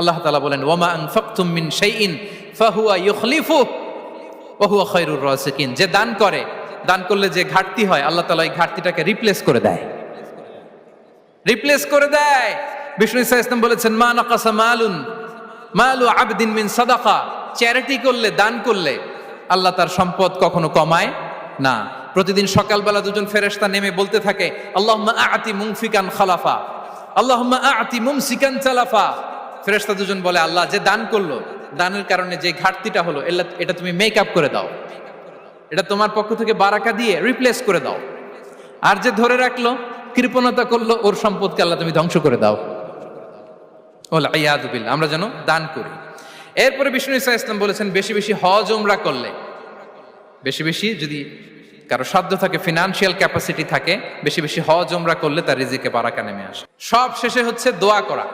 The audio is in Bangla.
আল্লাহ তাআলা বলেন ওয়ামা আনফাকতুম মিন শাইইন ফাহুয়া ইউখলিফুহু ওয়া হুয়া খায়রুর রাসিকিন। যে দান করে, দান করলে যে ঘাটতি হয় আল্লাহ তাআলা এই ঘাটতিটাকে রিপ্লেস করে দেয়, রিপ্লেস করে দেয়। বিষ্ণু ইসা ইসলাম বলেছেন মা নাকাসা মালু আবদিন মিন সাদাকা। চ্যারিটি করলে, দান করলে আল্লাহ তার সম্পদ কখনো কমায় না। প্রতিদিন সকালবেলা দুজন ফেরেশতা নেমে বলতে থাকে আল্লাহুম্মা আ'তি মুনফিকান খালাফা, আল্লাহুম্মা আ'তি মুমসিকান চালাফা। ফেরেশতা দুজন বলে আল্লাহ, যে দান করলো, দানের কারণে যে ঘাটতিটা হলো এটা তুমি মেক আপ করে দাও, এটা তোমার পক্ষ থেকে বারাকা দিয়ে রিপ্লেস করে দাও। আর যে ধরে রাখলো, কৃপণতা করলো, ওর সম্পদকে আল্লাহ তুমি ধ্বংস করে দাও। ওয়াল ইয়াদু বিল্লাহ। আমরা যেন দান করি। এরপরে বিষ্ণু ইসা ইসলাম বলেছেন বেশি বেশি হজ উমরা করলে, বেশি বেশি যদি কারো সাধ্য থাকে, ফিনান্সিয়াল ক্যাপাসিটি থাকে, বেশি বেশি হজ উমরা করলে তার রিজিকে বারাকা নেমে আসে। সব শেষে হচ্ছে দোয়া করা।